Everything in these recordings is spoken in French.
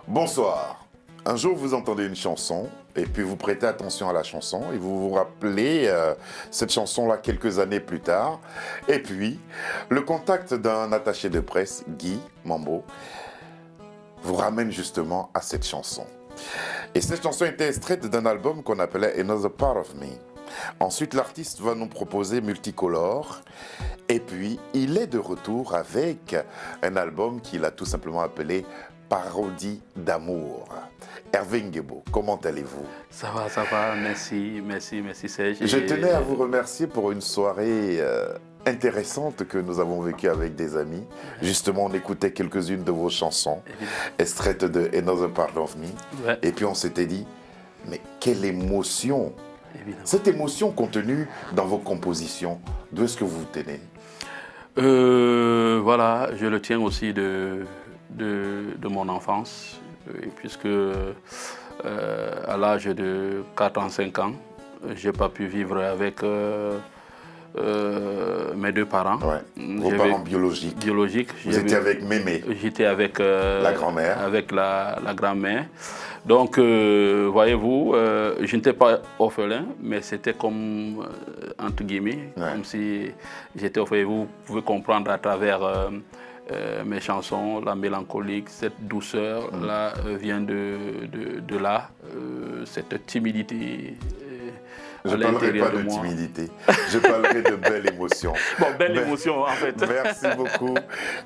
Bonsoir. Un jour, vous entendez une chanson et puis vous prêtez attention à la chanson et vous vous rappelez cette chanson-là quelques années plus tard. Et puis, le contact d'un attaché de presse, Guy Mambo, vous ramène justement à cette chanson. Et cette chanson était extraite d'un album qu'on appelait Another Part of Me. Ensuite, l'artiste va nous proposer Multicolore. Et puis, il est de retour avec un album qu'il a tout simplement appelé Parodie d'amour. Hervé Ngebo, comment allez-vous? Ça va, merci Serge. Je tenais à vous remercier pour une soirée intéressante que nous avons vécue avec des amis. Justement, on écoutait quelques-unes de vos chansons, extraites de Another Part of Me. Ouais. Et puis on s'était dit, mais quelle émotion! Évidemment. Cette émotion contenue dans vos compositions, d'où est-ce que vous vous tenez? Voilà, je le tiens aussi de mon enfance, puisque à l'âge de 4 ans, 5 ans, je n'ai pas pu vivre avec mes deux parents. Ouais. Vos parents biologiques. Vous étiez avec Mémé. J'étais avec la grand-mère. Avec la grand-mère. Donc, voyez-vous, je n'étais pas orphelin, mais c'était comme, entre guillemets, comme si j'étais orphelin. Vous pouvez comprendre à travers mes chansons, la mélancolique, cette douceur-là vient de là, cette timidité. Je ne parlerai pas de timidité, je parlerai de belle émotion. Bon, belle émotion en fait. Merci beaucoup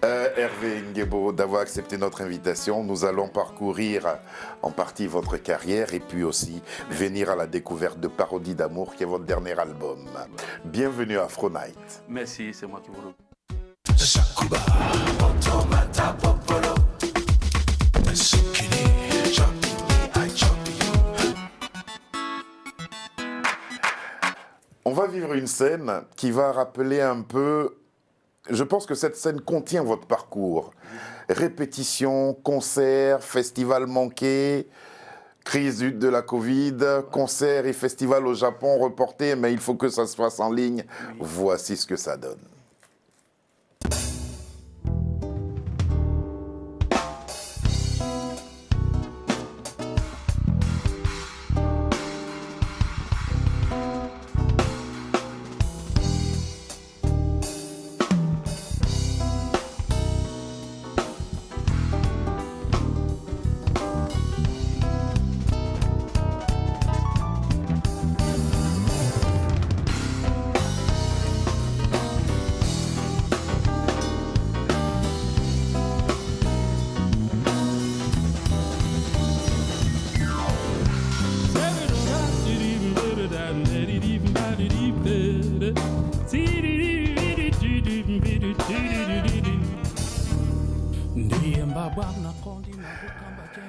Hervé Ngebo d'avoir accepté notre invitation. Nous allons parcourir en partie votre carrière et puis aussi venir à la découverte de Parodie d'amour qui est votre dernier album. Bienvenue à Afro Night. Merci, c'est moi qui vous remercie. On va vivre une scène qui va rappeler un peu, je pense que cette scène contient votre parcours. Répétition, concert, festival manqué, crise de la Covid, concert et festival au Japon reporté, mais il faut que ça se fasse en ligne. Voici ce que ça donne.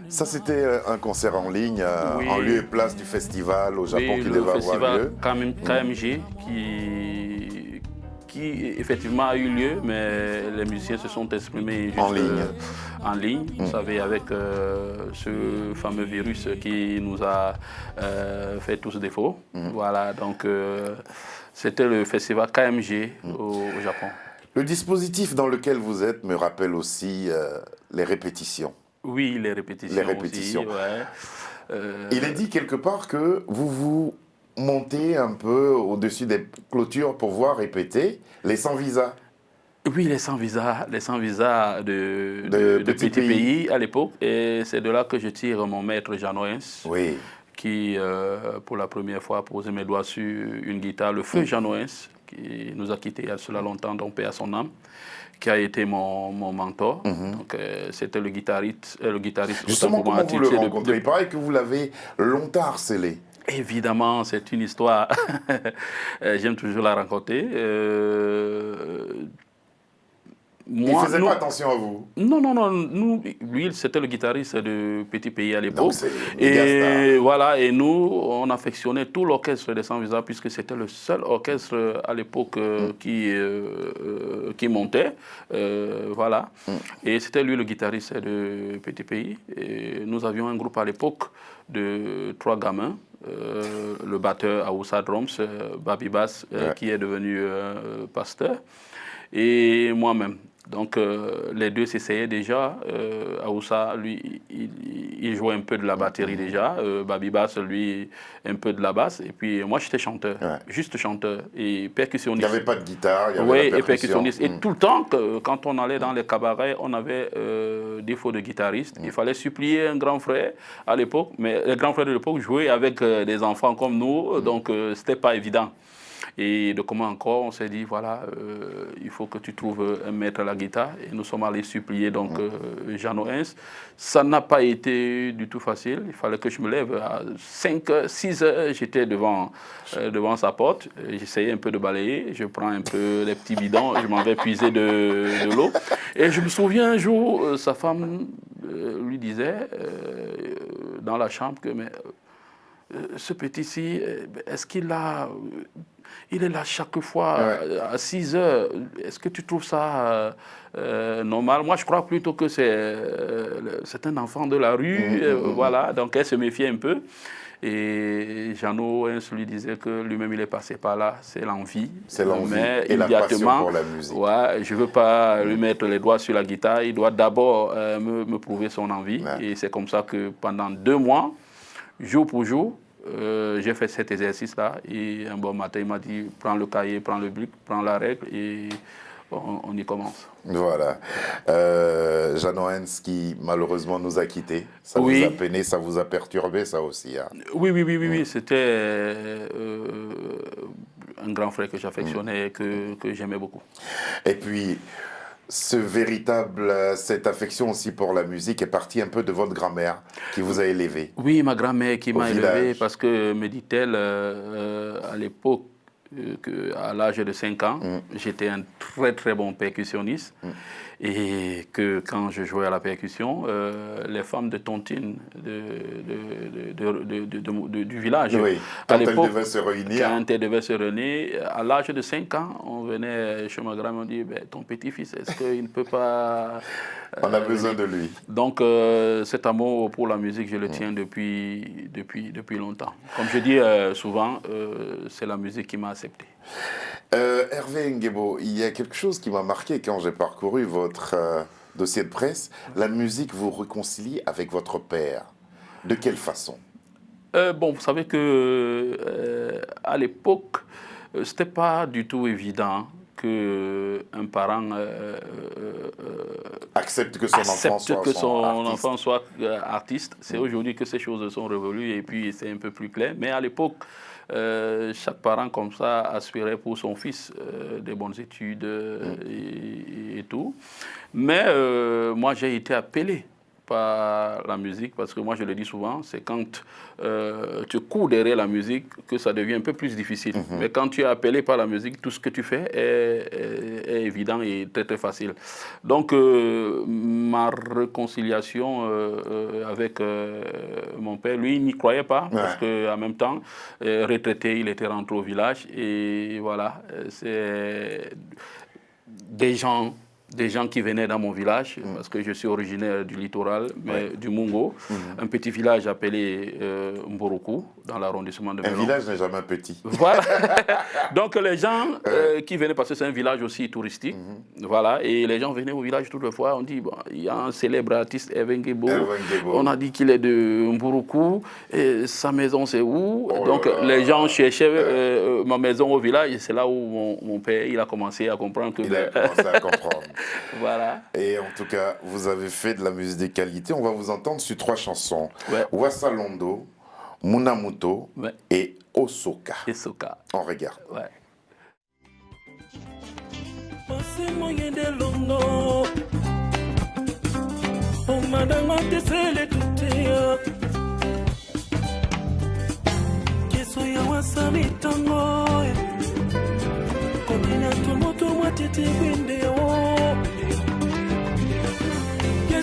Ça, c'était un concert en ligne, en lieu et place du festival au Japon qui devait avoir lieu. KMG qui effectivement a eu lieu, mais les musiciens se sont exprimés juste en ligne. Vous savez, avec ce fameux virus qui nous a fait tous défaut. Voilà, donc c'était le festival KMG au Japon. Le dispositif dans lequel vous êtes me rappelle aussi les répétitions. Oui, les répétitions. Les répétitions. Aussi, ouais. Il est dit quelque part que vous montez un peu au-dessus des clôtures pour voir répéter les sans-visa. Oui, les sans-visa de Petit Pays à l'époque. Et c'est de là que je tire mon maître Jean Noens, qui, pour la première fois, a posé mes doigts sur une guitare. Le feu Jean Noens, qui nous a quittés il y a cela longtemps, donc paix à son âme, qui a été mon mentor. Donc, c'était le guitariste. Justement, comment vous le rencontrez? Il paraît que vous l'avez longtemps harcelé. Évidemment, c'est une histoire. J'aime toujours la raconter. Il ne faisait pas attention à vous? Non. Lui, c'était le guitariste de Petit Pays à l'époque. Et voilà, et nous, on affectionnait tout l'orchestre des Sans-Visa, puisque c'était le seul orchestre à l'époque qui montait. Voilà. Et c'était lui le guitariste de Petit Pays. Et nous avions un groupe à l'époque de 3 gamins. Le batteur Aoussa Drums, Babi Bass, qui est devenu pasteur. Et moi-même. Donc les deux s'essayaient déjà. Aoussa, lui, il jouait un peu de la batterie déjà. Baby Bass, lui, un peu de la basse. Et puis moi, j'étais chanteur, juste chanteur et percussionniste. Il n'y avait pas de guitare, il y avait la percussion. Et percussionniste. Et tout le temps, quand on allait dans les cabarets, on avait défaut de guitariste. Il fallait supplier un grand frère à l'époque. Mais le grand frère de l'époque jouait avec des enfants comme nous, donc ce n'était pas évident. Et de comment encore, on s'est dit, voilà, il faut que tu trouves un maître à la guitare. Et nous sommes allés supplier donc Jeannot Hens. Ça n'a pas été du tout facile. Il fallait que je me lève à 5, 6 heures. J'étais devant sa porte. J'essayais un peu de balayer. Je prends un peu les petits bidons. Je m'en vais puiser de l'eau. Et je me souviens un jour, sa femme lui disait dans la chambre que mais, ce petit-ci, est-ce qu'il a... Il est là chaque fois à 6 heures. Est-ce que tu trouves ça normal? Moi, je crois plutôt que c'est un enfant de la rue. Voilà, donc elle se méfiait un peu. Et Jeannot Hens lui disait que lui-même, il est passé par là. C'est l'envie. C'est l'envie et la passion pour la musique. Ouais, je ne veux pas lui mettre les doigts sur la guitare. Il doit d'abord me prouver son envie. Et c'est comme ça que pendant 2 mois, jour pour jour, j'ai fait cet exercice-là et un bon matin, il m'a dit prends le cahier, prends le brick, prends la règle et on y commence. Voilà. Jeannot Hens qui malheureusement nous a quittés. Ça vous a peiné, ça vous a perturbé, ça aussi. Hein. Oui. C'était un grand frère que j'affectionnais et que j'aimais beaucoup. Et puis, cette affection aussi pour la musique est partie un peu de votre grand-mère qui vous a élevé. Oui, ma grand-mère qui m'a élevé parce que, me dit-elle, à l'époque, à l'âge de 5 ans, j'étais un très très bon percussionniste et que quand je jouais à la percussion, les femmes de tontine du village, quand elles devaient se réunir. Quand elles devaient se réunir, à l'âge de 5 ans, on venait chez ma grand-mère, on dit ton petit-fils, est-ce qu'il ne peut pas... On a besoin de lui. Donc cet amour pour la musique, je le tiens depuis longtemps. Comme je dis souvent, c'est la musique qui m'a accepté. Hervé Nguebo, il y a quelque chose qui m'a marqué quand j'ai parcouru votre dossier de presse. La musique vous réconcilie avec votre père. De quelle façon? Bon, vous savez que à l'époque, c'était pas du tout évident qu'un parent accepte que son enfant soit artiste. C'est aujourd'hui que ces choses sont révolues et puis c'est un peu plus clair. Mais à l'époque, chaque parent comme ça aspirait pour son fils des bonnes études et tout. Mais moi, j'ai été appelé par la musique, parce que moi je le dis souvent, c'est quand tu cours derrière la musique que ça devient un peu plus difficile. Mais quand tu es appelé par la musique, tout ce que tu fais est évident et très très facile. Donc ma réconciliation avec mon père, lui il n'y croyait pas, parce qu'en même temps, retraité, il était rentré au village et voilà, c'est des gens qui venaient dans mon village, parce que je suis originaire du littoral, mais du Mungo, un petit village appelé Mboroku, dans l'arrondissement de Melon. Un village n'est jamais petit. Voilà. Donc les gens qui venaient, parce que c'est un village aussi touristique, voilà, et les gens venaient au village toutes les fois, on dit, bon, il y a un célèbre artiste, Hervé Nguebo, on a dit qu'il est de Mboroku, et sa maison c'est où? Donc les gens cherchaient ma maison au village, et c'est là où mon père il a commencé à comprendre que... Il a commencé à comprendre. Voilà. Et en tout cas, vous avez fait de la musique de qualité. On va vous entendre sur 3 chansons. Wassalondo, Munamuto et Osoka. On regarde.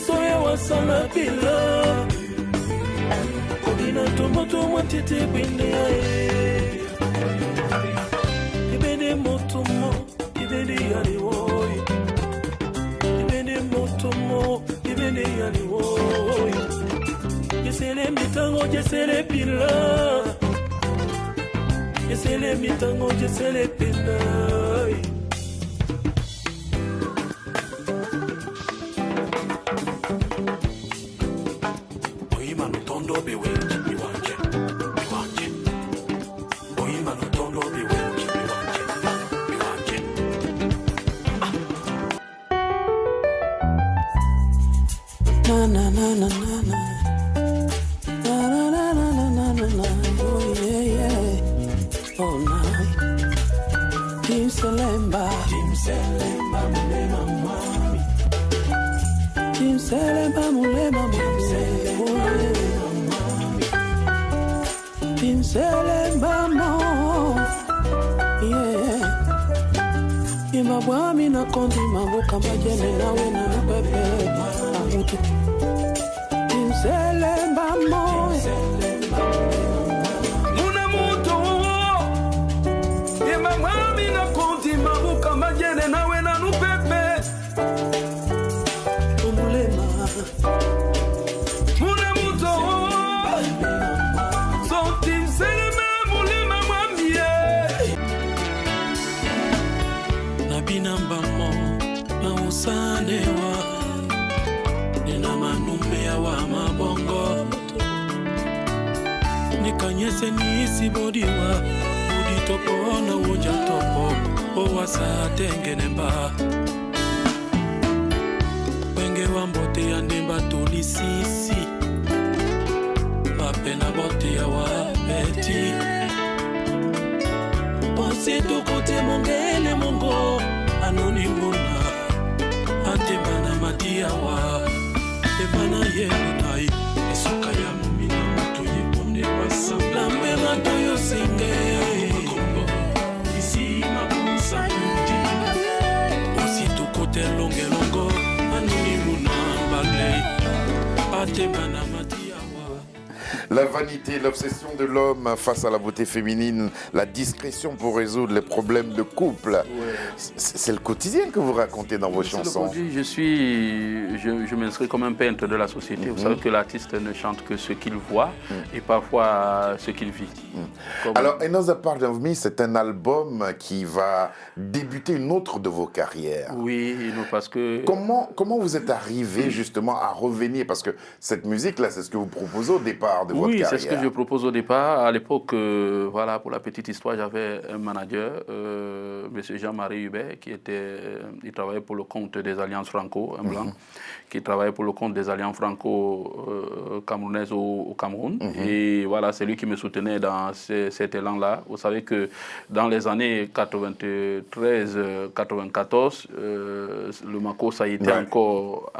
Soya wasala pila Kodina tomoto watete binde Ibene motomo ibene yali woy Ibene motomo ibene yali woy Yesele mitango yesele pila Yesele mitango yesele pila Na na na na na na. Na na na na na na na na. Oh yeah yeah. Oh night. Tim Selemba mulema mami. Tim Selemba mulema mami. Tim Selemba mo. Yeah. Imabwami na kondi mabuka majene nawe na pepe amutu. Tim Selemba mo. Muna mutu. Imabwami na kondi mabuka majene nawe na pepe. Umulema. Muna mutu. So Tim Selemba mulema mwami. Binambamo na usanewa nina manumbea wa mabongo nikanyese nisi bodiwa uditopo na uja topo owasa tengenemba wenge wa mbote ya ndemba tolisisi mapena bote ya wapeti Ponse to kote mongele mongo anonimuna Antebana madiawa Ebana yenai Esoka ya mumina mato yebonde wasambla Mbela toyo singe Isi mabusa yuji Ponse to kote longe longo anonimuna mbale Antebana madiawa. La vanité, l'obsession de l'homme face à la beauté féminine, la discrétion pour résoudre les problèmes de couple. Ouais. C'est le quotidien que vous racontez dans vos chansons. Je m'inscris comme un peintre de la société. Vous savez que l'artiste ne chante que ce qu'il voit et parfois ce qu'il vit. Alors, Enosa Part of Me, c'est un album qui va débuter une autre de vos carrières. Oui, parce que... Comment vous êtes arrivé justement à revenir? Parce que cette musique-là, c'est ce que vous proposez au départ de votre carrière. Oui, c'est ce que je propose au départ. À l'époque, voilà, pour la petite histoire, j'avais un manager, M. Jean-Marie Hubert, il travaillait pour le compte des Alliances Franco, un blanc, qui travaillait pour le compte des Alliances Franco-Camerounaises au Cameroun. Et voilà, c'est lui qui me soutenait dans cet élan-là. Vous savez que dans les années 93-94, le Makossa était encore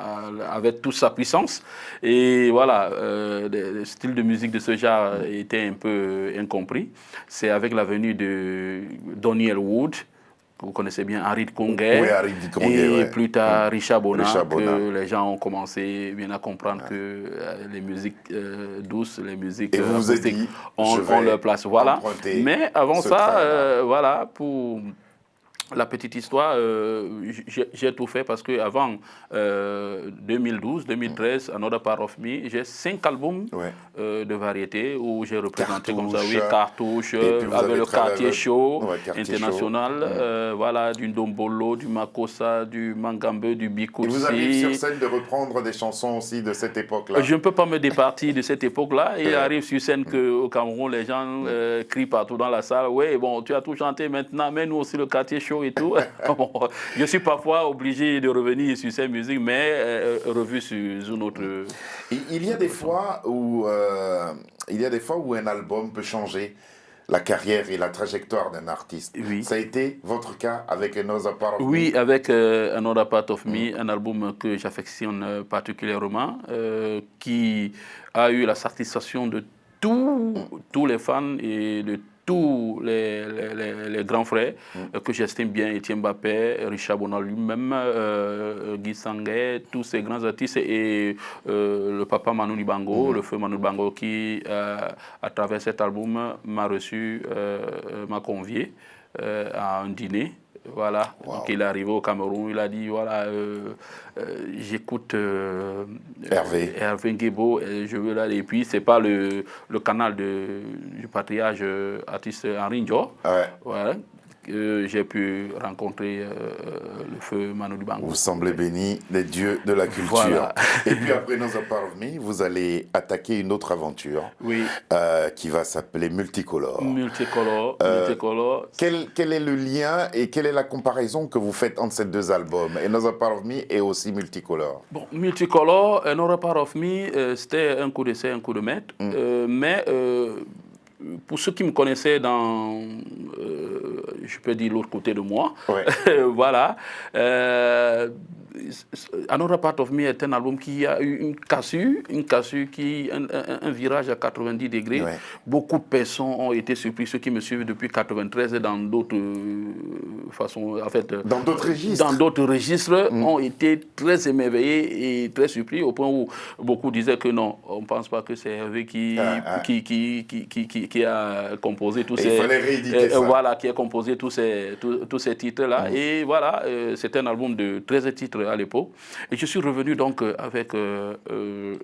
avec toute sa puissance. Et voilà, le style de musique de ce genre était un peu incompris. C'est avec la venue de Donny Elwood, que vous connaissez bien, Henri de Conguet, et plus tard Richard Bona, que les gens ont commencé bien à comprendre que les musiques douces, les musiques acoustiques ont leur place. Voilà. Mais avant ça, voilà, pour... La petite histoire, j'ai tout fait parce qu'avant 2012-2013, Another Part of Me, j'ai 5 albums de variété où j'ai représenté comme ça, oui, Cartouche, avec le Quartier Show international, voilà, du Ndombolo, du Makossa, du Mangambe, du Bikutsi. Et vous arrivez sur scène de reprendre des chansons aussi de cette époque-là? Je ne peux pas me départir de cette époque-là. Il arrive sur scène qu'au Cameroun, les gens crient partout dans la salle, oui, bon, tu as tout chanté maintenant, mais nous aussi le Quartier Show et tout. Bon, je suis parfois obligé de revenir sur ces musiques, mais revu sur une autre... Il y a des fois où un album peut changer la carrière et la trajectoire d'un artiste. Oui. Ça a été votre cas avec Another Part of Me? Oui, avec Another Part of Me, un album que j'affectionne particulièrement, qui a eu la satisfaction de tous les fans et de tous les grands frères que j'estime bien, Etienne Mbappé, Richard Bona lui-même, Guy Sanguet, tous ces grands artistes et le papa Manu Dibango, le feu Manu Dibango qui, à travers cet album, m'a reçu, m'a convié à un dîner. Voilà, donc il est arrivé au Cameroun, il a dit voilà, j'écoute Hervé Nguebo, et je veux là, et puis c'est pas le canal du patriarche artiste Henri Ndjo, voilà, que j'ai pu rencontrer le feu Manu Dibango. Vous semblez béni des dieux de la culture. Voilà. Et puis après Nos Part of Me, vous allez attaquer une autre aventure qui va s'appeler Multicolor. Multicolor. Quel est le lien et quelle est la comparaison que vous faites entre ces deux albums, et Nos Part of Me et aussi Multicolor? Bon, Multicolor et Nos Part of Me, c'était un coup d'essai, un coup de maître. Mais pour ceux qui me connaissaient dans, je peux dire, l'autre côté de moi, voilà, Another Part of Me est un album qui a eu une cassure qui un virage à 90 degrés. Ouais. Beaucoup de personnes ont été surpris, ceux qui me suivent depuis 93 et dans d'autres façons, en fait, dans d'autres registres, ont été très émerveillés et très surpris au point où beaucoup disaient que non, on ne pense pas que c'est Hervé qui a composé tous ces, voilà, qui a composé tous ces titres-là. Et voilà, c'est un album de 13 titres à l'époque. Et je suis revenu donc avec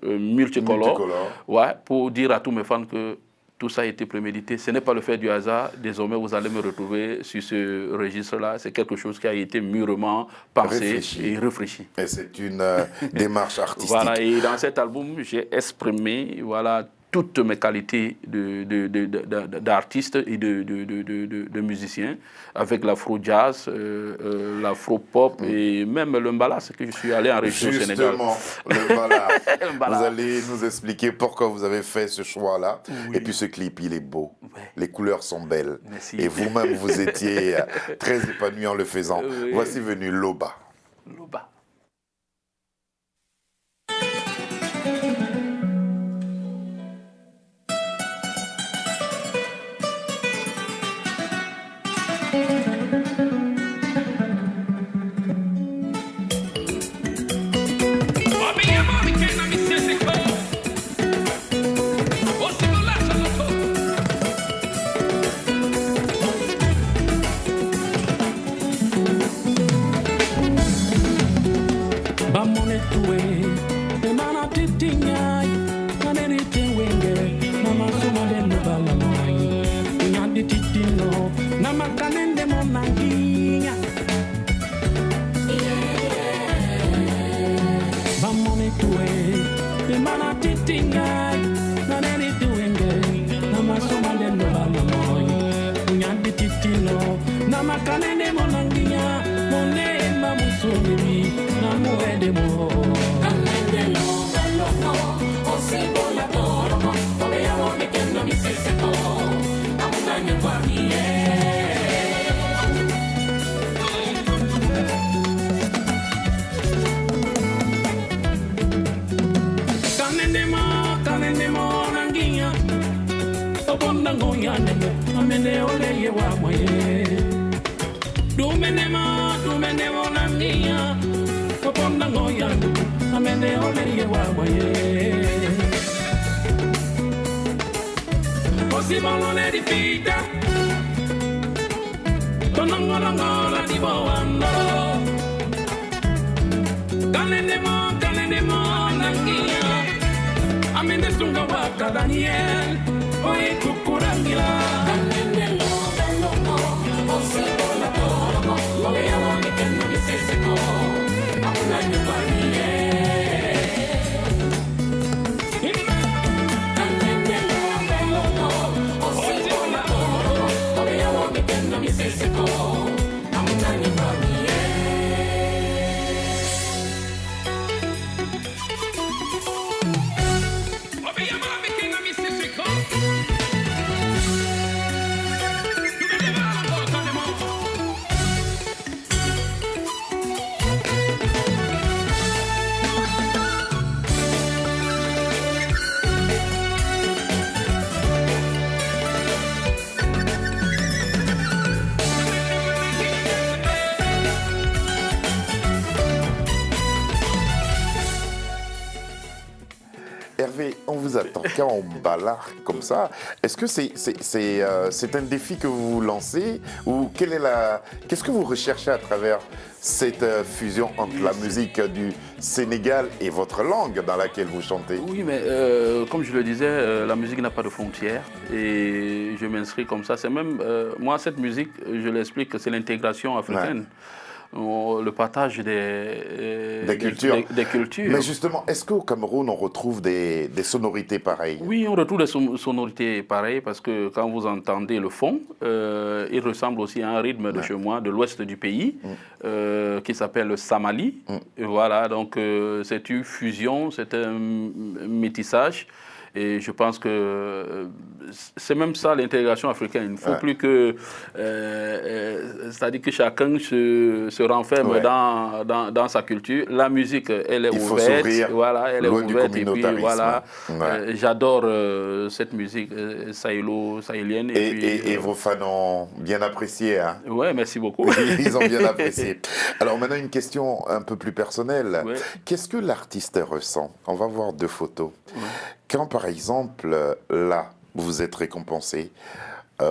Multicolor. Ouais, pour dire à tous mes fans que tout ça a été prémédité. Ce n'est pas le fait du hasard. Désormais, vous allez me retrouver sur ce registre-là. C'est quelque chose qui a été mûrement pensé et réfléchi. Et c'est une démarche artistique. Voilà, et dans cet album, j'ai exprimé, voilà, toutes mes qualités d'artiste et de musicien, avec l'afro-jazz, l'afro-pop et même le mbalax que je suis allé enregistrer au Sénégal. Justement, le mbalax. Vous allez nous expliquer pourquoi vous avez fait ce choix-là. Oui. Et puis ce clip, il est beau. Ouais. Les couleurs sont belles. Merci. Et vous-même, vous étiez très épanoui en le faisant. Oui. Voici venu Loba. Loba. on vous attend, quand on balard comme ça, est-ce que c'est un défi que vous lancez ou qu'est-ce que vous recherchez à travers cette fusion entre la musique du Sénégal et votre langue dans laquelle vous chantez? Oui, mais comme je le disais, la musique n'a pas de frontières et je m'inscris comme ça. C'est même, moi, cette musique, je l'explique, c'est l'intégration africaine. Ouais. Le partage des cultures. Mais justement, est-ce qu'au Cameroun, on retrouve des sonorités pareilles? Oui, on retrouve des sonorités pareilles parce que quand vous entendez le fond, il ressemble aussi à un rythme de chez moi, de l'ouest du pays, qui s'appelle le Samali. Et voilà, donc c'est une fusion, c'est un métissage. Et je pense que c'est même ça l'intégration africaine. Il ne faut plus que... c'est-à-dire que chacun se renferme dans sa culture. La musique, elle est ouverte. Il faut s'ouvrir. Voilà, elle est ouverte. Et puis voilà, j'adore cette musique sahélienne. Et vos fans ont bien apprécié. Hein? Oui, merci beaucoup. Ils ont bien apprécié. Alors maintenant, une question un peu plus personnelle. Ouais. Qu'est-ce que l'artiste ressent? On va voir 2 photos. Ouais. Quand, par exemple, là, vous êtes récompensé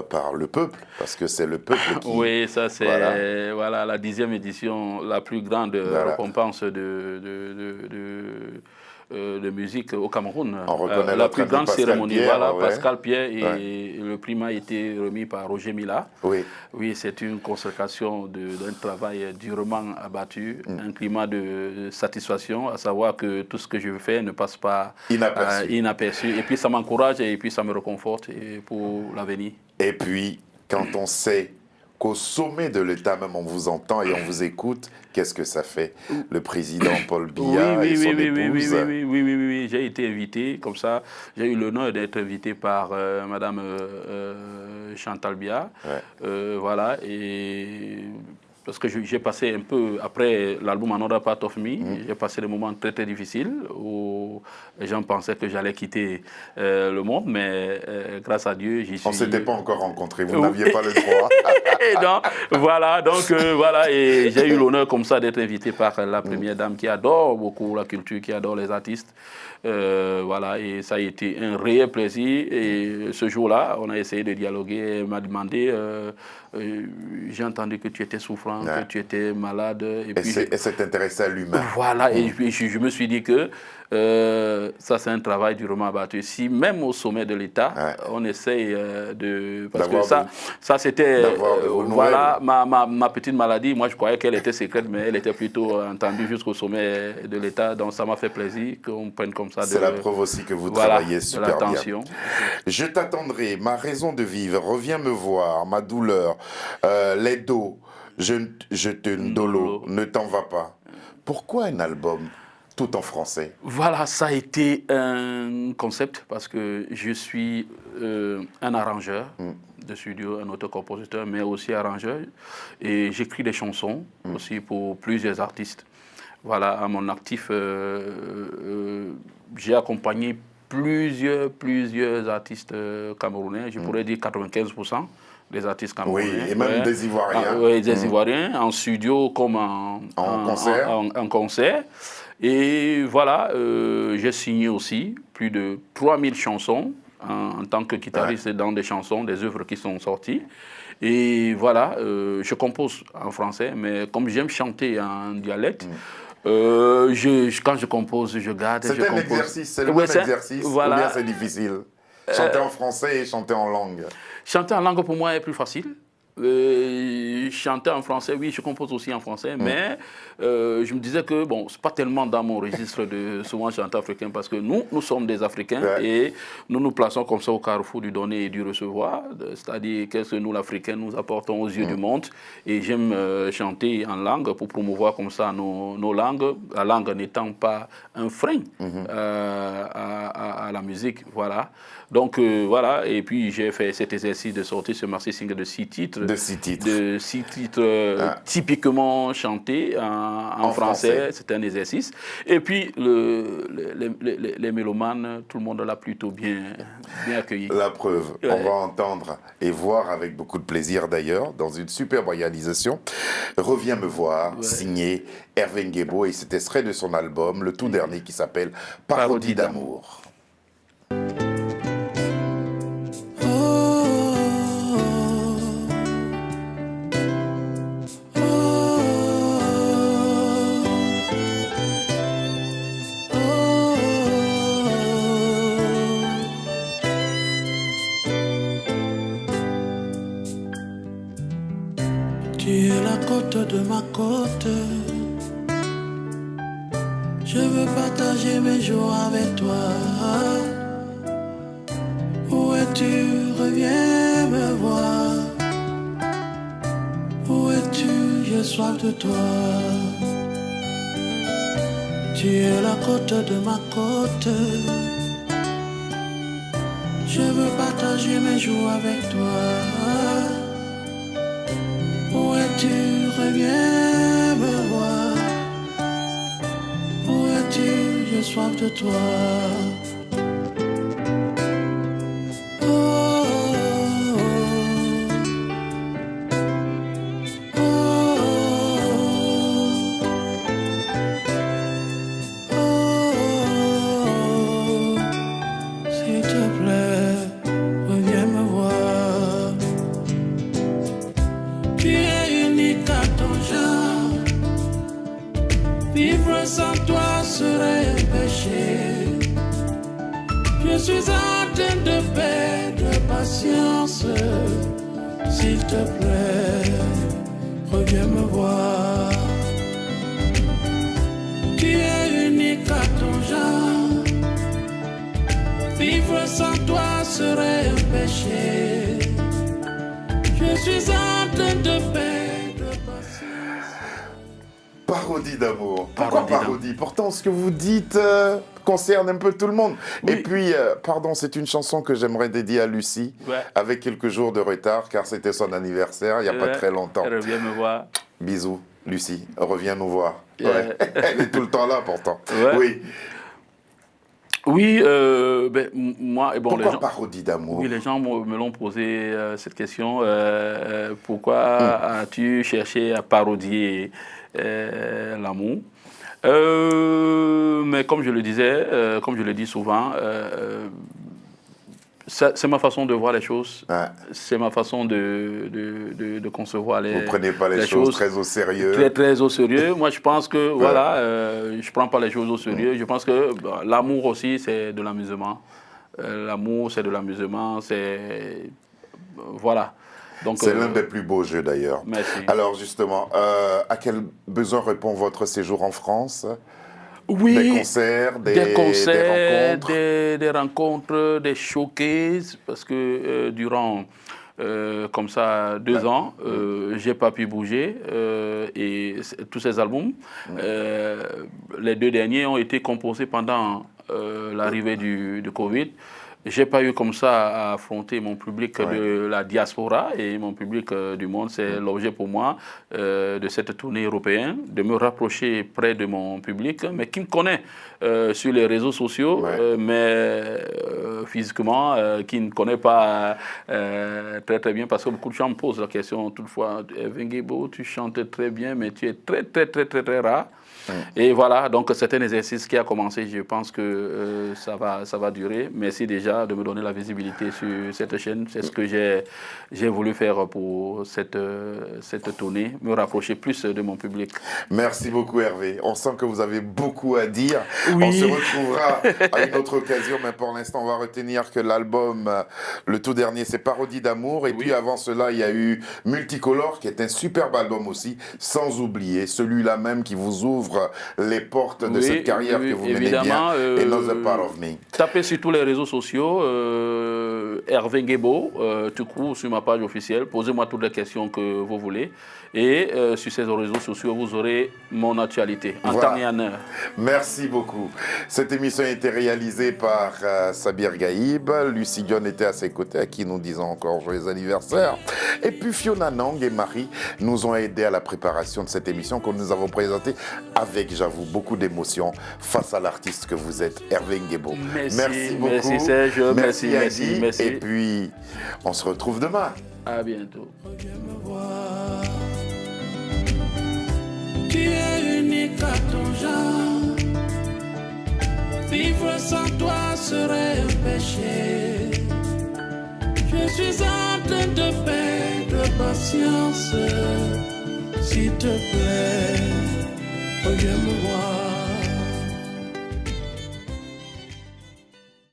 par le peuple, parce que c'est le peuple qui... Oui, ça c'est voilà, la 10e édition, la plus grande récompense de musique au Cameroun. On reconnaît la plus grande cérémonie, Pierre, Pascal Pierre, et le prix a été remis par Roger Mila. Oui, oui, c'est une consécration d'un travail durement abattu, un climat de satisfaction, à savoir que tout ce que je fais ne passe pas inaperçu. Et puis ça m'encourage et puis ça me réconforte pour l'avenir. Et puis, quand on sait qu'au sommet de l'État même on vous entend et on vous écoute, qu'est-ce que ça fait? Le président Paul Biya et son épouse. Oui, j'ai été invité, comme ça, j'ai eu l'honneur d'être invité par Madame Chantal Biya. Ouais. Voilà, et... Parce que j'ai passé un peu, après l'album Another Part of Me, j'ai passé des moments très très difficiles où les gens pensaient que j'allais quitter le monde, mais grâce à Dieu, j'y suis. On ne s'était pas encore rencontrés, vous n'aviez pas le droit. Voilà, et j'ai eu l'honneur comme ça d'être invité par la première dame qui adore beaucoup la culture, qui adore les artistes. Voilà, et ça a été un réel plaisir. Et ce jour-là, on a essayé de dialoguer. Elle m'a demandé, j'ai entendu que tu étais souffrant, que tu étais malade. Et s'est intéressé à l'humain. Voilà, et puis je me suis dit que ça, c'est un travail durement abattu. Si même au sommet de l'État, on essaye de... Parce que ça c'était... voilà, ma petite maladie, moi je croyais qu'elle était secrète, mais elle était plutôt entendue jusqu'au sommet de l'État. Donc ça m'a fait plaisir qu'on prenne comme ça. C'est la preuve aussi que vous travaillez super bien. Je t'attendrai, ma raison de vivre, reviens me voir, ma douleur, les dos, je te ndolo, ne t'en va pas. Pourquoi un album tout en français? Voilà, ça a été un concept parce que je suis un arrangeur de studio, un auteur-compositeur, mais aussi arrangeur. Et j'écris des chansons aussi pour plusieurs artistes. Voilà, à mon actif, j'ai accompagné plusieurs artistes camerounais, je pourrais dire 95% des artistes camerounais. Oui, et même des Ivoiriens. Oui, des Ivoiriens, en studio comme en concert. Et voilà, j'ai signé aussi plus de 3000 chansons en tant que guitariste dans des chansons, des œuvres qui sont sorties. Et voilà, je compose en français, mais comme j'aime chanter en dialecte, quand je compose, je garde. C'est un exercice, c'est le même exercice, voilà. Ou bien c'est difficile? Chanter en français et chanter en langue. Chanter en langue pour moi est plus facile. Chanter en français, oui, je compose aussi en français, mais je me disais que, bon, c'est pas tellement dans mon registre de souvent chanter africain, parce que nous sommes des Africains et nous nous plaçons comme ça au carrefour du donner et du recevoir, c'est-à-dire qu'est-ce que nous, l'Africain, nous apportons aux yeux du monde, et j'aime chanter en langue pour promouvoir comme ça nos langues, la langue n'étant pas un frein à la musique, voilà. Donc voilà, et puis j'ai fait cet exercice de sortir ce maxi single de 6 titres. De 6 titres. De 6 titres typiquement chantés en français. C'était un exercice. Et puis les mélomanes, tout le monde l'a plutôt bien accueilli. La preuve, on va entendre et voir avec beaucoup de plaisir d'ailleurs, dans une superbe réalisation. Reviens me voir, signé Hervé Nguebo, et cet extrait de son album, le tout dernier qui s'appelle Parodie d'amour. Tu es la côte de ma côte. Je veux partager mes jours avec toi. Où es-tu? Reviens me voir. Où es-tu? J'ai soif de toi. Tu es la côte de ma côte. Je veux partager mes jours avec toi. Où es-tu? Reviens me voir. Où es-tu? J'ai soif de toi. Sans toi serait un péché. Je suis atteint de paix, de patience. S'il te plaît, reviens me voir. Tu es unique à ton genre. Vivre sans toi serait un péché. Je suis atteint de paix, de patience. Parodie d'amour. Pourquoi parodie? Pourtant, ce que vous dites concerne un peu tout le monde. Oui. Et puis, pardon, c'est une chanson que j'aimerais dédier à Lucie, avec quelques jours de retard, car c'était son anniversaire il n'y a pas très longtemps. Elle revient me voir. Bisous, Lucie, reviens nous voir. Ouais. Elle est tout le temps là, pourtant. Oui. Oui, moi... Bon, pourquoi parodie d'amour? Oui, les gens me l'ont posé cette question. Pourquoi as-tu cherché à parodier l'amour? Mais comme je le disais, comme je le dis souvent, c'est ma façon de voir les choses. Ouais. C'est ma façon de concevoir les choses. Vous ne prenez pas les choses très au sérieux. Très au sérieux. Moi, je pense que, voilà, je ne prends pas les choses au sérieux. Je pense que l'amour aussi, c'est de l'amusement. L'amour, c'est de l'amusement. C'est... Voilà. C'est l'un des plus beaux jeux d'ailleurs. Merci. Alors justement, à quel besoin répond votre séjour en France? Oui, des concerts, des rencontres, des rencontres, des showcases, parce que durant comme ça 2 ans, j'ai pas pu bouger et tous ces albums, les 2 derniers ont été composés pendant l'arrivée du Covid. J'ai pas eu comme ça à affronter mon public de la diaspora et mon public du monde. C'est l'objet pour moi de cette tournée européenne, de me rapprocher près de mon public, mais qui me connaît sur les réseaux sociaux, mais physiquement, qui ne connaît pas très bien, parce que beaucoup de gens me posent la question toutefois, Ervin-Guébo, tu chantes très bien, mais tu es très rare. Et voilà, donc c'est un exercice qui a commencé, je pense que ça va durer. Merci déjà de me donner la visibilité sur cette chaîne. C'est ce que j'ai voulu faire pour cette tournée, me rapprocher plus de mon public. Merci beaucoup Hervé. On sent que vous avez beaucoup à dire. Oui. On se retrouvera à une autre occasion, mais pour l'instant on va retenir que l'album, le tout dernier, c'est Parodie d'amour. Et puis avant cela, il y a eu Multicolore, qui est un superbe album aussi, sans oublier celui-là même qui vous ouvre les portes de cette carrière que vous menez bien, Another Part of Me. Tapez sur tous les réseaux sociaux, Ervin-Guébo, tout court sur ma page officielle, posez-moi toutes les questions que vous voulez, et sur ces réseaux sociaux, vous aurez mon actualité, en temps et en heure. Merci beaucoup. Cette émission a été réalisée par Sabir Gaïb, Lucie Dion était à ses côtés, à qui nous disons encore joyeux anniversaire, et puis Fiona Nang et Marie nous ont aidés à la préparation de cette émission que nous avons présentée avec, j'avoue, beaucoup d'émotion face à l'artiste que vous êtes, Ervin-Guébo. Merci beaucoup. Merci Serge, merci. Et puis, on se retrouve demain. À bientôt. Tu es unique à ton genre. Vivre sans toi serait un péché. Je suis atteint de paix, de patience. S'il te plaît, reviens me voir.